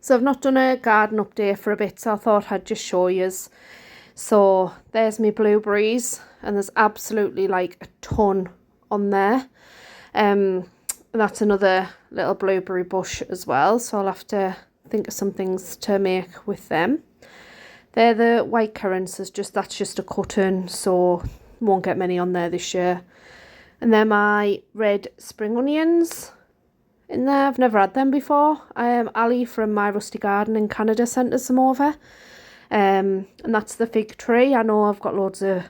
So I've not done a garden update for a bit, so I thought I'd just show yous. So there's my blueberries, and there's absolutely like a ton on there. That's another little blueberry bush as well, so I'll have to think of some things to make with them. They're the white currants, that's just a cut-in, so won't get many on there this year. And they're my red spring onions in there. I've never had them before. Ali from My Rusty Garden in Canada sent us some over. And that's the fig tree. I know I've got loads of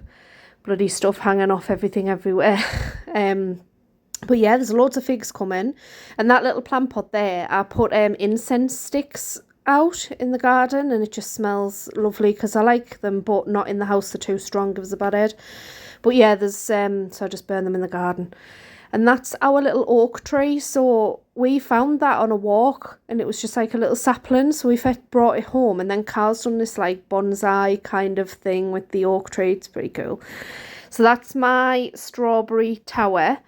bloody stuff hanging off everything everywhere. But yeah, there's loads of figs coming. And that little plant pot there, I put incense sticks out in the garden, and it just smells lovely because I like them, but not in the house. They're too strong, gives a bad head. But yeah, there's so I just burn them in the garden. And that's our little oak tree. So we found that on a walk, and it was just like a little sapling. So we brought it home, and then Carl's done this like bonsai kind of thing with the oak tree. It's pretty cool. So that's my strawberry tower.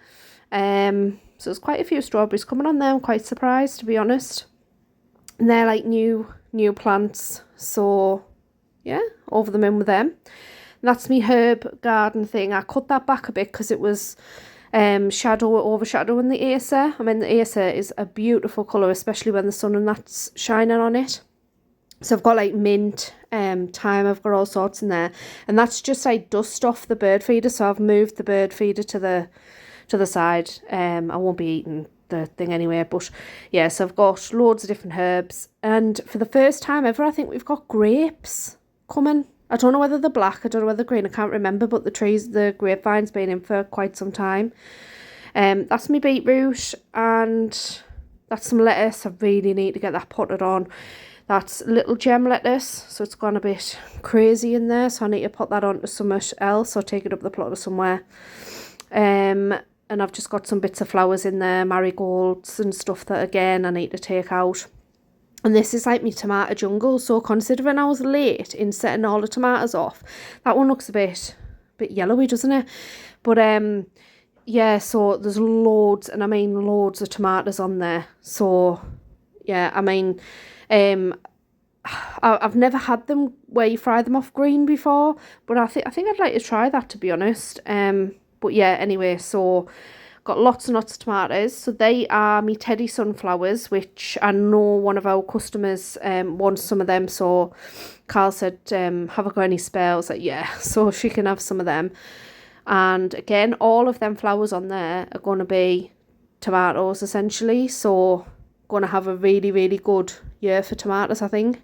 So there's quite a few strawberries coming on there. I'm quite surprised, to be honest. And they're like new plants. So yeah, over the moon with them. And that's my herb garden thing. I cut that back a bit because it was overshadowing the Acer. I mean, the Acer is a beautiful colour, especially when the sun and that's shining on it. So I've got like mint, thyme, I've got all sorts in there. And that's just like dust off the bird feeder. So I've moved the bird feeder to the side. I won't be eating the thing anyway, but yeah, so I've got loads of different herbs. And for the first time ever, I think we've got grapes coming. I don't know whether they're black, I don't know whether they're green, I can't remember, but the grapevine's been in for quite some time. That's my beetroot, and that's some lettuce. I really need to get that potted on. That's little gem lettuce, so it's gone a bit crazy in there, so I need to put that onto somewhere else or take it up the plot or somewhere. And I've just got some bits of flowers in there, marigolds and stuff that again I need to take out. And this is like my tomato jungle, so considering I was late in setting all the tomatoes off, that one looks a bit yellowy, doesn't it? But yeah, so there's loads, and I mean loads of tomatoes on there. So yeah, I mean I've never had them where you fry them off green before, but I think I'd like to try that, to be honest. But yeah, anyway, so got lots and lots of tomatoes. So they are me Teddy sunflowers, which I know one of our customers wants some of them. So Carl said, have I got any spare? I was like, yeah, so she can have some of them. And again, all of them flowers on there are going to be tomatoes, essentially. So going to have a really, really good year for tomatoes, I think.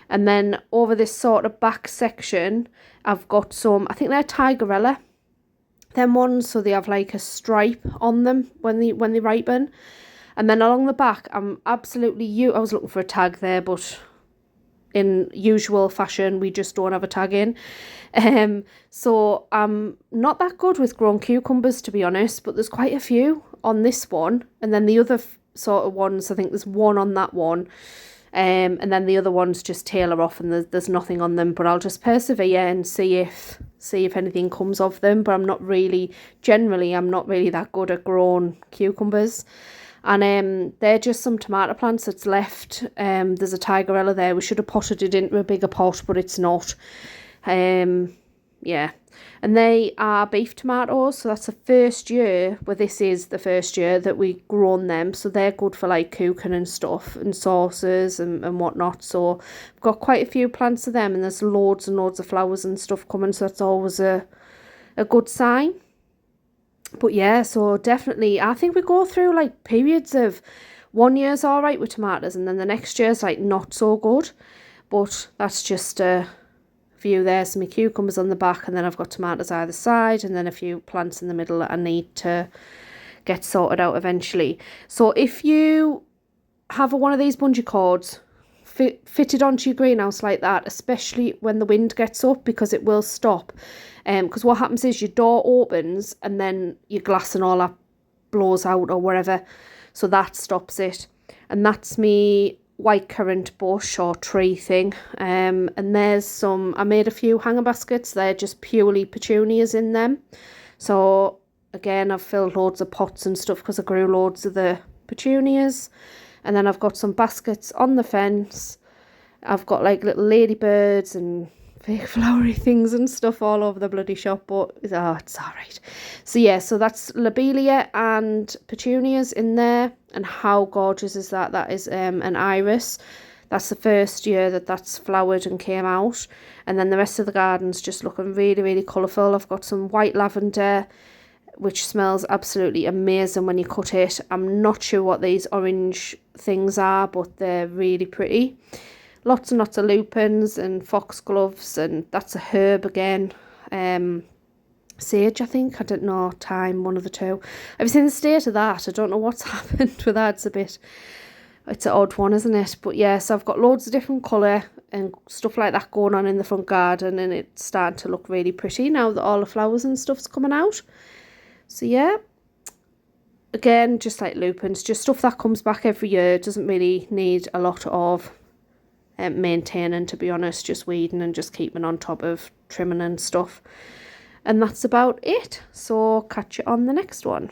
And then over this sort of back section, I've got some, I think they're Tigerella. Them ones, so they have like a stripe on them when they ripen. And then along the back, I'm absolutely I was looking for a tag there, but in usual fashion, we just don't have a tag in. So I'm not that good with grown cucumbers, to be honest, but there's quite a few on this one. And then the other sort of ones, I think there's one on that one. And then the other ones just tailor off, and there's nothing on them, but I'll just persevere and see if anything comes of them. But I'm not really that good at growing cucumbers. And they're just some tomato plants that's left. There's a Tigerella there. We should have potted it into a bigger pot, but it's not. Yeah. And they are beef tomatoes, so that's the first year, this is the first year that we grown them, so they're good for like cooking and stuff and sauces and whatnot. So I've got quite a few plants of them, and there's loads and loads of flowers and stuff coming, so that's always a good sign. But yeah, so definitely I think we go through like periods of 1 year's all right with tomatoes, and then the next year's like not so good, but that's just few there. So my cucumbers on the back, and then I've got tomatoes either side, and then a few plants in the middle that I need to get sorted out eventually. So if you have one of these bungee cords fitted onto your greenhouse like that, especially when the wind gets up, because it will stop, because what happens is your door opens and then your glass and all that blows out or whatever, so that stops it. And that's me white currant bush or tree thing. And there's some, I made a few hanger baskets. They're just purely petunias in them. So again, I've filled loads of pots and stuff because I grew loads of the petunias. And then I've got some baskets on the fence. I've got like little ladybirds and fake flowery things and stuff all over the bloody shop, but it's all right. So yeah, so that's lobelia and petunias in there. And how gorgeous is that? That is an iris. That's the first year that that's flowered and came out. And then the rest of the garden's just looking really, really colourful. I've got some white lavender, which smells absolutely amazing when you cut it. I'm not sure what these orange things are, but they're really pretty. Lots and lots of lupins and foxgloves, and that's a herb again. Sage, I think. I don't know. Thyme, one of the two. Have you seen the state of that? I don't know what's happened with that. It's an odd one, isn't it? But yeah, so I've got loads of different colour and stuff like that going on in the front garden, and it's starting to look really pretty now that all the flowers and stuff's coming out. So yeah, again, just like lupins, just stuff that comes back every year. It doesn't really need a lot of maintaining, to be honest, just weeding and just keeping on top of trimming and stuff. And that's about it. So catch you on the next one.